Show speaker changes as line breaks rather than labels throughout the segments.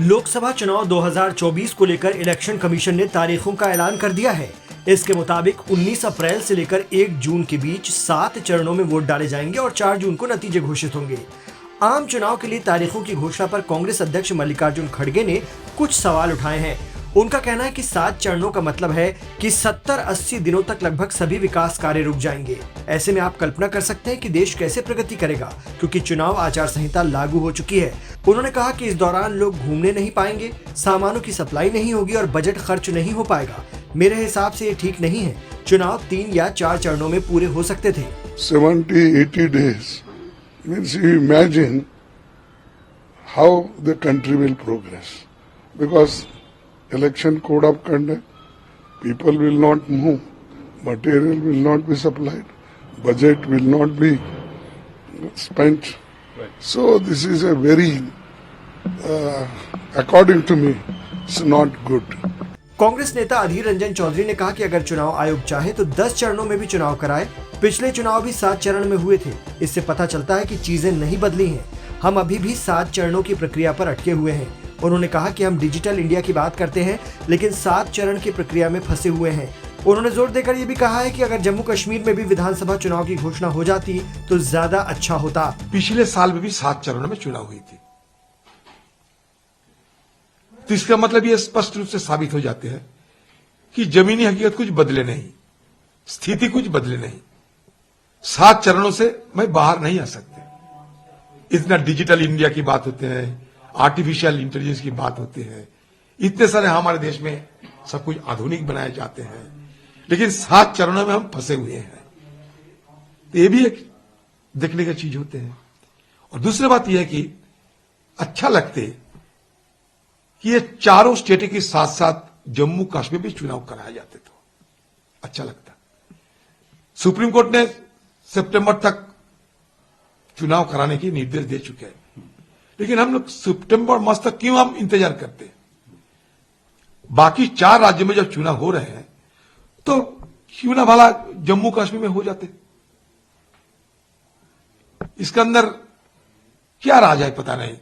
लोकसभा चुनाव 2024 को लेकर इलेक्शन कमीशन ने तारीखों का ऐलान कर दिया है। इसके मुताबिक 19 अप्रैल से लेकर 1 जून के बीच 7 चरणों में वोट डाले जाएंगे और 4 जून को नतीजे घोषित होंगे। आम चुनाव के लिए तारीखों की घोषणा पर कांग्रेस अध्यक्ष मल्लिकार्जुन खड़गे ने कुछ सवाल उठाए हैं। उनका कहना है कि 7 चरणों का मतलब है कि 70-80 दिनों तक लगभग सभी विकास कार्य रुक जाएंगे। ऐसे में आप कल्पना कर सकते हैं कि देश कैसे प्रगति करेगा, क्योंकि चुनाव आचार संहिता लागू हो चुकी है। उन्होंने कहा कि इस दौरान लोग घूमने नहीं पाएंगे, सामानों की सप्लाई नहीं होगी और बजट खर्च नहीं हो पाएगा। मेरे हिसाब से ये ठीक नहीं है। चुनाव 3 या 4 चरणों में पूरे हो सकते थे।
70-80 days means you imagine how the country will progress, because election code of conduct, people will not move, material will not be supplied, budget will not be spent. Right. So this is a very, according to me, it's not good.
Congress नेता अधीर रंजन चौधरी ने कहा कि अगर चुनाव आयोग चाहे तो 10 चरणों में भी चुनाव कराए। पिछले चुनाव भी 7 चरण में हुए थे। इससे पता चलता है कि चीजें नहीं बदली हैं। हम अभी भी 7 चरणों की प्रक्रिया पर अटके हुए हैं। उन्होंने कहा कि हम डिजिटल इंडिया की बात करते हैं, लेकिन 7 चरण की प्रक्रिया में फंसे हुए हैं। उन्होंने जोर देकर ये भी कहा है कि अगर जम्मू कश्मीर में भी विधानसभा चुनाव की घोषणा हो जाती तो ज्यादा अच्छा होता।
पिछले साल में भी 7 चरणों में चुनाव हुई थी, तो इसका मतलब ये स्पष्ट रूप से साबित हो जाते हैं कि जमीनी हकीकत कुछ बदले नहीं, स्थिति कुछ बदले नहीं। 7 चरणों से मैं बाहर नहीं आ सकते। इतना डिजिटल इंडिया की बात होते हैं, आर्टिफिशियल इंटेलिजेंस की बात होती है, इतने सारे हमारे देश में सब कुछ आधुनिक बनाए जाते हैं, लेकिन 7 चरणों में हम फंसे हुए हैं। तो ये भी एक देखने की चीज होते हैं। और दूसरी बात यह है कि अच्छा लगते कि ये चारों स्टेट के साथ साथ जम्मू कश्मीर भी चुनाव कराए जाते तो अच्छा लगता। सुप्रीम कोर्ट ने सितंबर तक चुनाव कराने के निर्देश दे चुके हैं, लेकिन हम लोग सितंबर मास तक क्यों हम इंतजार करते हैं? बाकी 4 राज्यों में जब चुनाव हो रहे हैं तो क्यों ना भला जम्मू कश्मीर में हो जाते? इसके अंदर क्या राज है पता नहीं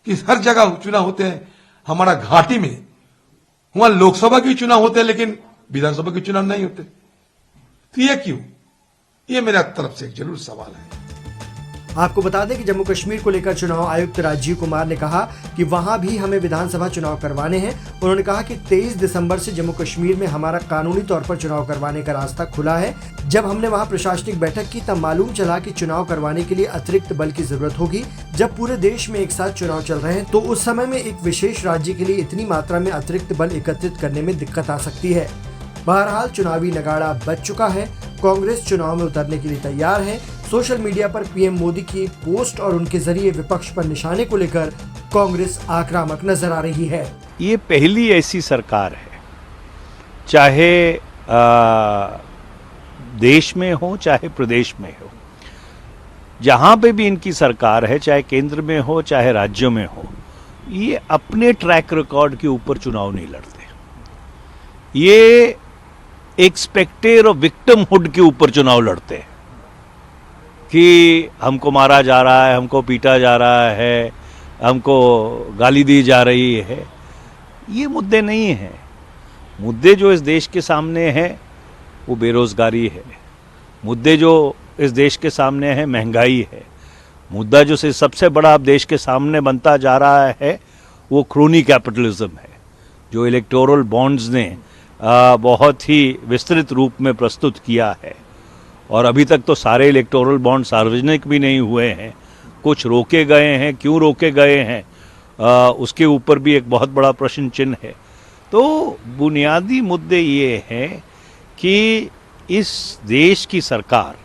कि हर जगह चुनाव होते हैं। हमारा घाटी में वहां लोकसभा के चुनाव होते हैं लेकिन विधानसभा के चुनाव नहीं होते, तो ये क्यों? ये मेरा तरफ से एक जरूर सवाल है।
आपको बता दें कि जम्मू कश्मीर को लेकर चुनाव आयुक्त राजीव कुमार ने कहा कि वहां भी हमें विधानसभा चुनाव करवाने हैं। उन्होंने कहा कि 23 दिसंबर से जम्मू कश्मीर में हमारा कानूनी तौर पर चुनाव करवाने का रास्ता खुला है। जब हमने वहां प्रशासनिक बैठक की तब मालूम चला कि चुनाव करवाने के लिए अतिरिक्त बल की जरूरत होगी। जब पूरे देश में एक साथ चुनाव चल रहे हैं तो उस समय में एक विशेष राज्य के लिए इतनी मात्रा में अतिरिक्त बल एकत्रित करने में दिक्कत आ सकती है। बहरहाल चुनावी नगाड़ा बज चुका है। कांग्रेस चुनाव में उतरने के लिए तैयार है। सोशल मीडिया पर पीएम मोदी की पोस्ट और उनके जरिए विपक्ष पर निशाने को लेकर कांग्रेस आक्रामक नजर आ रही है।
ये पहली ऐसी सरकार है, चाहे देश में हो चाहे प्रदेश में हो, जहां पे भी इनकी सरकार है, चाहे केंद्र में हो चाहे राज्यों में हो, ये अपने ट्रैक रिकॉर्ड के ऊपर चुनाव नहीं लड़ते। ये एक स्पेक्टर और विक्टिमहुड के ऊपर चुनाव लड़ते हैं कि हमको मारा जा रहा है, हमको पीटा जा रहा है, हमको गाली दी जा रही है। ये मुद्दे नहीं हैं। मुद्दे जो इस देश के सामने हैं वो बेरोजगारी है। मुद्दे जो इस देश के सामने है महंगाई है। मुद्दा जो सबसे बड़ा अब देश के सामने बनता जा रहा है वो क्रोनी कैपिटलिज्म है, जो इलेक्टोरल बॉन्ड्स ने बहुत ही विस्तृत रूप में प्रस्तुत किया है। और अभी तक तो सारे इलेक्टोरल बॉन्ड सार्वजनिक भी नहीं हुए हैं, कुछ रोके गए हैं। क्यों रोके गए हैं उसके ऊपर भी एक बहुत बड़ा प्रश्न चिन्ह है। तो बुनियादी मुद्दे ये हैं कि इस देश की सरकार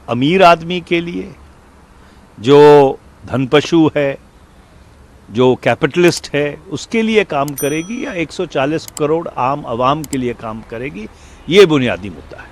अमीर आदमी के लिए, जो धनपशु है, जो कैपिटलिस्ट है, उसके लिए काम करेगी या 140 करोड़ आम आवाम के लिए काम करेगी, ये बुनियादी मुद्दा है।